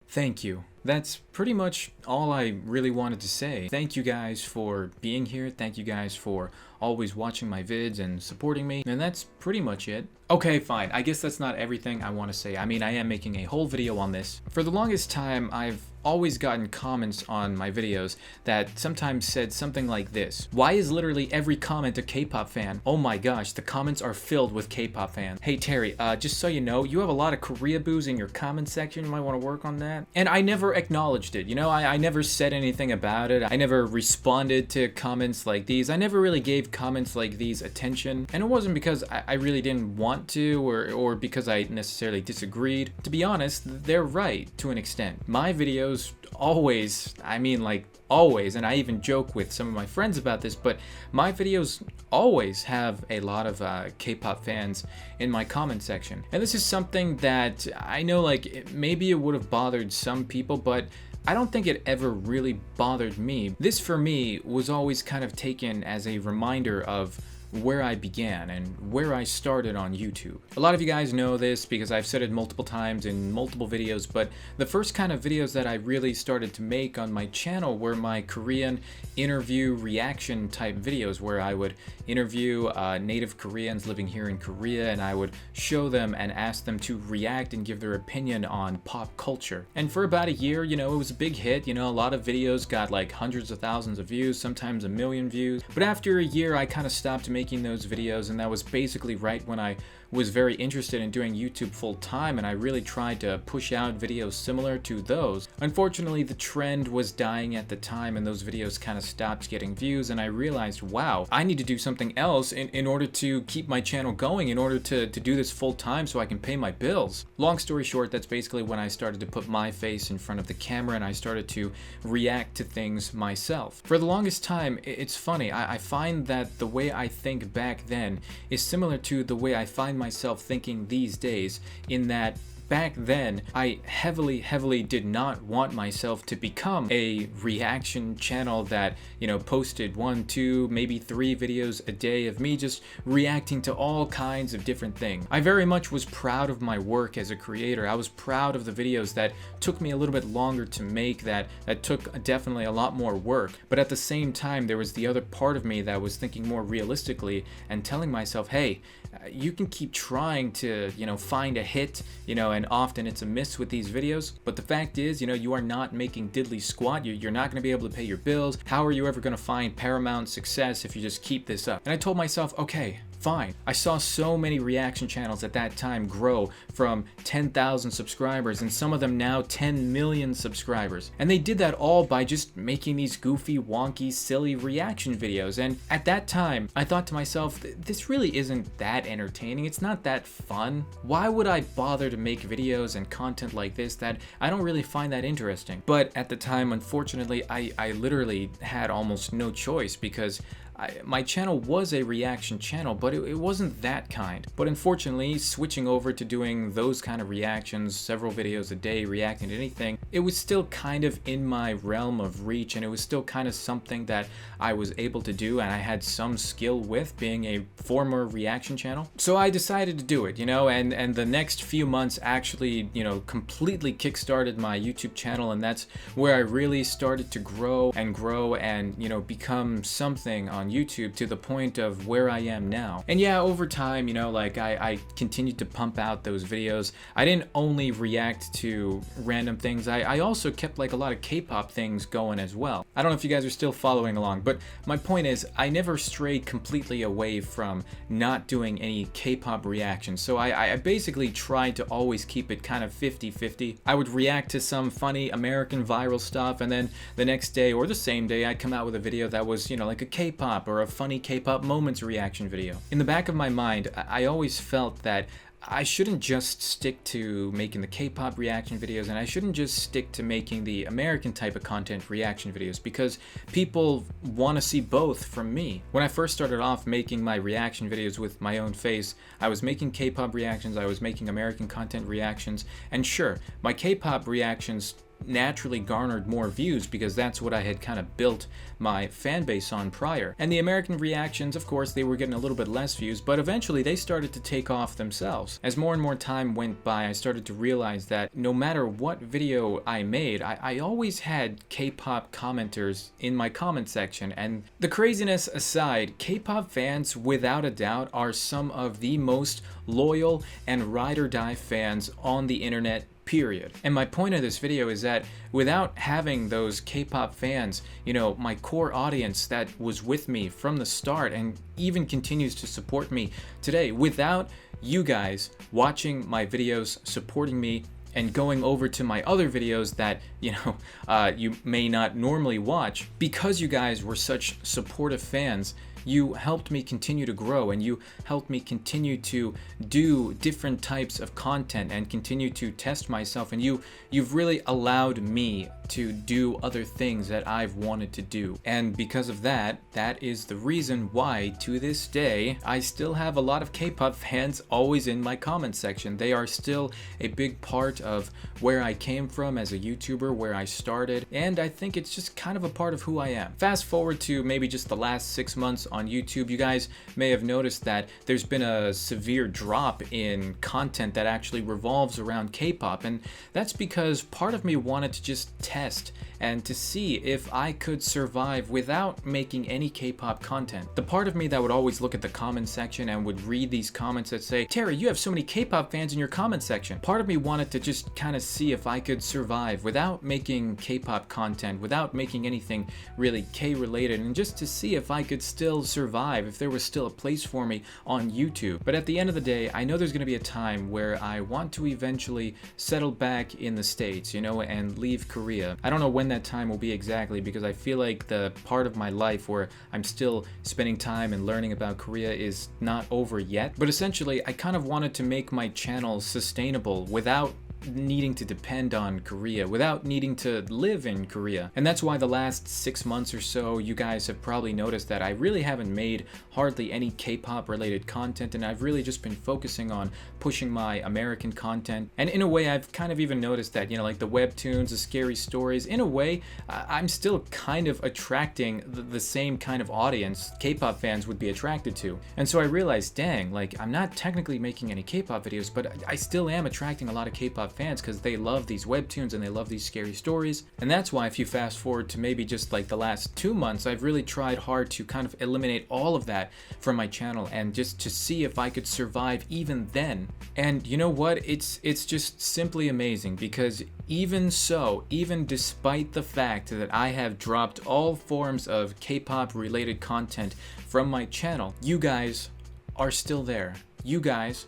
Thank you. That's pretty much all I really wanted to say. Thank you guys for being here. Thank you guys for always watching my vids and supporting me. And that's pretty much it. Okay, fine. I guess that's not everything I want to say. I mean, I am making a whole video on this. For the longest time, I've always gotten comments on my videos that sometimes said something like this. Why is literally every comment a K-pop fan? Oh my gosh, the comments are filled with K-pop fans. Hey Terry, just so you know, you have a lot of Korea boos in your comment section. You might want to work on that. And I never acknowledged it. You know, I never said anything about it. I never responded to comments like these. I never really gave comments like these attention. And it wasn't because I really didn't want to or because I necessarily disagreed. To be honest, they're right to an extent. My videos always, always, and I even joke with some of my friends about this, but my videos always have a lot of K-pop fans in my comment section. And this is something that I know maybe it would have bothered some people, but I don't think it ever really bothered me. This for me was always kind of taken as a reminder of where I began and where I started on YouTube. A lot of you guys know this because I've said it multiple times in multiple videos, but the first kind of videos that I really started to make on my channel were my Korean interview reaction type videos where I would interview native Koreans living here in Korea, and I would show them and ask them to react and give their opinion on pop culture. And for about a year, you know, it was a big hit. You know, a lot of videos got like hundreds of thousands of views, sometimes a million views. But after a year, I kind of stopped making those videos, and that was basically right when I was very interested in doing YouTube full time, and I really tried to push out videos similar to those. Unfortunately, the trend was dying at the time, and those videos kind of stopped getting views, and I realized, wow, I need to do something else in order to keep my channel going, in order to do this full time so I can pay my bills. Long story short, that's basically when I started to put my face in front of the camera and I started to react to things myself. For the longest time, it's funny, I find that the way I think back then is similar to the way I find myself thinking these days, in that back then, I heavily did not want myself to become a reaction channel that, you know, posted 1, 2, maybe 3 videos a day of me just reacting to all kinds of different things. I very much was proud of my work as a creator. I was proud of the videos that took me a little bit longer to make, that took definitely a lot more work. But at the same time, there was the other part of me that was thinking more realistically and telling myself, hey, you can keep trying to, you know, find a hit, you know, and often it's a miss with these videos, but the fact is, you know, you are not making diddly squat. You're not going to be able to pay your bills. How are you ever going to find paramount success if you just keep this up? And I told myself, okay, fine. I saw so many reaction channels at that time grow from 10,000 subscribers, and some of them now 10 million subscribers. And they did that all by just making these goofy, wonky, silly reaction videos. And at that time, I thought to myself, this really isn't that entertaining. It's not that fun. Why would I bother to make videos and content like this that I don't really find that interesting? But at the time, unfortunately, I literally had almost no choice, because my channel was a reaction channel, but it wasn't that kind. But unfortunately, switching over to doing those kind of reactions, several videos a day, reacting to anything, it was still kind of in my realm of reach, and it was still kind of something that I was able to do and I had some skill with, being a former reaction channel. So I decided to do it, you know, and the next few months actually, you know, completely kickstarted my YouTube channel, and that's where I really started to grow and, you know, become something on YouTube to the point of where I am now. And yeah, over time, you know, like I continued to pump out those videos. I didn't only react to random things. I also kept like a lot of K-pop things going as well. I don't know if you guys are still following along, but my point is I never strayed completely away from not doing any K-pop reactions. So I basically tried to always keep it kind of 50-50. I would react to some funny American viral stuff, and then the next day or the same day I'd come out with a video that was, you know, like a K-pop or a funny K-pop moments reaction video. In the back of my mind, I always felt that I shouldn't just stick to making the K-pop reaction videos, and I shouldn't just stick to making the American type of content reaction videos, because people want to see both from me. When I first started off making my reaction videos with my own face, I was making K-pop reactions, I was making American content reactions, and sure, my K-pop reactions naturally garnered more views because that's what I had kind of built my fan base on prior. And the American reactions, of course, they were getting a little bit less views, but eventually they started to take off themselves. As more and more time went by, I started to realize that no matter what video I made, I always had K-pop commenters in my comment section. And the craziness aside, K-pop fans without a doubt are some of the most loyal and ride or die fans on the internet, period. And my point of this video is that without having those K-pop fans, you know, my core audience that was with me from the start and even continues to support me today, without you guys watching my videos, supporting me, and going over to my other videos that, you know, you may not normally watch, because you guys were such supportive fans, you helped me continue to grow, and you helped me continue to do different types of content and continue to test myself, and you've really allowed me to do other things that I've wanted to do. And because of that, that is the reason why to this day I still have a lot of K-pop fans always in my comment section. They are still a big part of where I came from as a YouTuber, where I started, and I think it's just kind of a part of who I am. Fast forward to maybe just the last 6 months on YouTube, you guys may have noticed that there's been a severe drop in content that actually revolves around K-pop, and that's because part of me wanted to just test and to see if I could survive without making any K-pop content. The part of me that would always look at the comment section and would read these comments that say, "Terry, you have so many K-pop fans in your comment section." Part of me wanted to just kind of see if I could survive without making K-pop content, without making anything really K-related, and just to see if I could still survive, if there was still a place for me on YouTube. But at the end of the day, I know there's going to be a time where I want to eventually settle back in the States, you know, and leave Korea. I don't know when that time will be exactly, because I feel like the part of my life where I'm still spending time and learning about Korea is not over yet. But essentially, I kind of wanted to make my channel sustainable without needing to depend on Korea, without needing to live in Korea. And that's why the last 6 months or so, you guys have probably noticed that I really haven't made hardly any K-pop related content, and I've really just been focusing on pushing my American content. And in a way, I've kind of even noticed that, you know, like the webtoons, the scary stories, in a way, I'm still kind of attracting the same kind of audience K-pop fans would be attracted to. And so I realized, dang, like I'm not technically making any K-pop videos, but I still am attracting a lot of K-pop fans because they love these webtoons and they love these scary stories. And that's why if you fast forward to maybe just like the last 2 months, I've really tried hard to kind of eliminate all of that from my channel and just to see if I could survive even then. And you know what? It's just simply amazing, because even so, even despite the fact that I have dropped all forms of K-pop related content from my channel, you guys are still there. You guys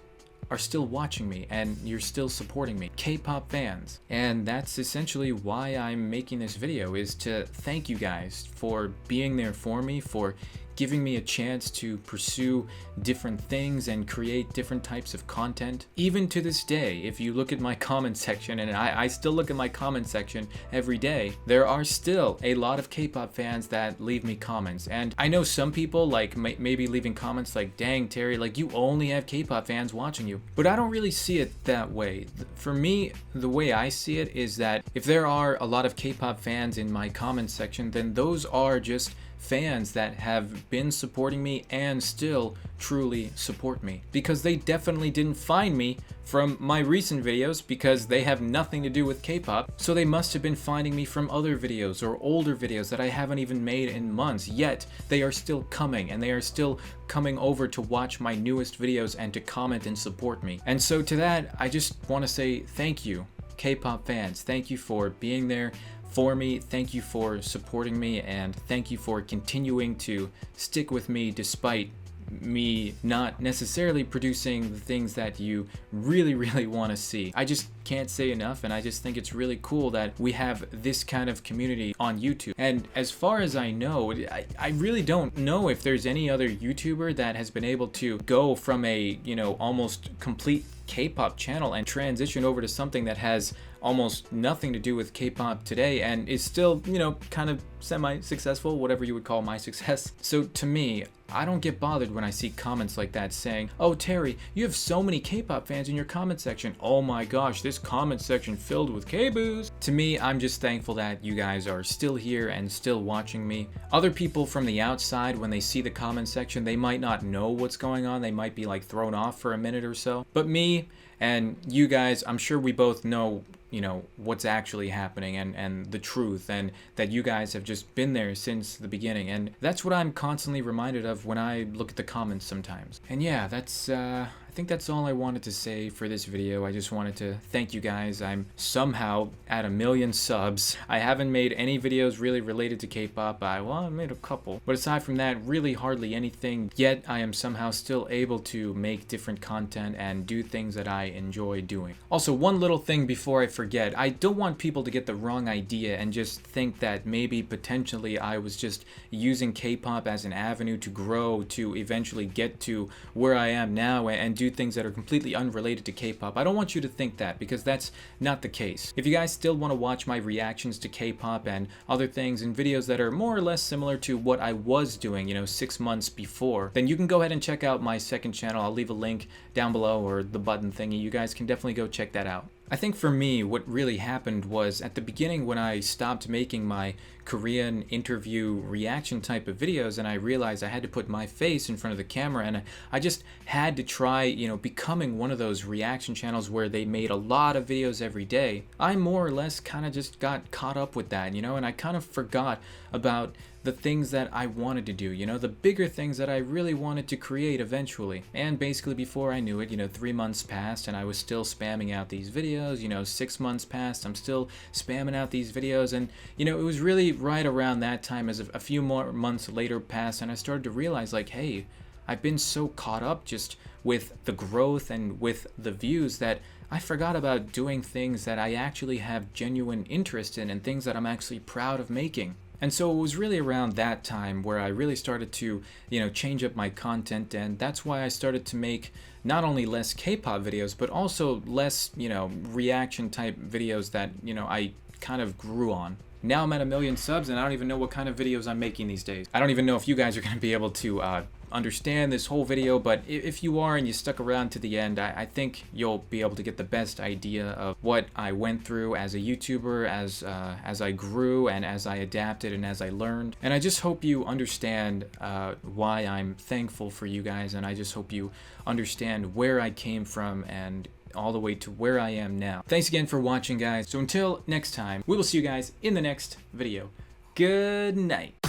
are still watching me and you're still supporting me, K-pop fans. And that's essentially why I'm making this video, is to thank you guys for being there for me, for giving me a chance to pursue different things and create different types of content. Even to this day, if you look at my comment section, and I still look at my comment section every day, there are still a lot of K-pop fans that leave me comments. And I know some people like maybe leaving comments like, "Dang, Terry, like you only have K-pop fans watching you." But I don't really see it that way. For me, the way I see it is that if there are a lot of K-pop fans in my comment section, then those are just fans that have been supporting me and still truly support me, because they definitely didn't find me from my recent videos, because they have nothing to do with K-pop, so they must have been finding me from other videos or older videos that I haven't even made in months, yet they are still coming, and they are still coming over to watch my newest videos and to comment and support me. And so to that, I just want to say thank you, K-pop fans. Thank you for being there for me, thank you for supporting me, and thank you for continuing to stick with me despite me not necessarily producing the things that you really want to see. I just can't say enough, and I just think it's really cool that we have this kind of community on YouTube. And as far as I know, I really don't know if there's any other YouTuber that has been able to go from a, you know, almost complete K-pop channel and transition over to something that has almost nothing to do with K-pop today and is still, you know, kind of semi-successful, whatever you would call my success. So to me, I don't get bothered when I see comments like that saying, "Oh, Terry, you have so many K-pop fans in your comment section. Oh my gosh, this comment section filled with K-boos." To me, I'm just thankful that you guys are still here and still watching me. Other people from the outside, when they see the comment section, they might not know what's going on. They might be like thrown off for a minute or so. But me and you guys, I'm sure we both know, you know, what's actually happening and the truth, and that you guys have just been there since the beginning. And that's what I'm constantly reminded of when I look at the comments sometimes. And yeah, that's I think that's all I wanted to say for this video. I just wanted to thank you guys. I'm somehow at 1 million subs. I haven't made any videos really related to K-pop. Well, I made a couple, but aside from that, really hardly anything. Yet I am somehow still able to make different content and do things that I enjoy doing. Also, one little thing before I forget, I don't want people to get the wrong idea and just think that maybe potentially I was just using K-pop as an avenue to grow, to eventually get to where I am now and do things that are completely unrelated to K-pop. I don't want you to think that, because that's not the case. If you guys still want to watch my reactions to K-pop and other things and videos that are more or less similar to what I was doing, you know, 6 months before, then you can go ahead and check out my second channel. I'll leave a link down below, or the button thingy. You guys can definitely go check that out. I think for me, what really happened was at the beginning when I stopped making my Korean interview reaction type of videos, and I realized I had to put my face in front of the camera, and I just had to try, you know, becoming one of those reaction channels where they made a lot of videos every day. I more or less kind of just got caught up with that, you know, and I kind of forgot about the things that I wanted to do, you know, the bigger things that I really wanted to create eventually. And basically before I knew it, you know, 3 months passed and I was still spamming out these videos, you know, 6 months passed, I'm still spamming out these videos, and, you know, it was really right around that time as a few more months later passed and I started to realize, like, hey, I've been so caught up just with the growth and with the views that I forgot about doing things that I actually have genuine interest in and things that I'm actually proud of making. And so it was really around that time where I really started to, you know, change up my content, and that's why I started to make not only less K-pop videos, but also less, you know, reaction type videos that, you know, I kind of grew on. Now I'm at 1 million subs and I don't even know what kind of videos I'm making these days. I don't even know if you guys are going to be able to understand this whole video, but if you are and you stuck around to the end, I think you'll be able to get the best idea of what I went through as a YouTuber, as I grew and as I adapted and as I learned. And I just hope you understand why I'm thankful for you guys, and I just hope you understand where I came from and all the way to where I am now. Thanks again for watching, guys. So until next time, we will see you guys in the next video. Good night.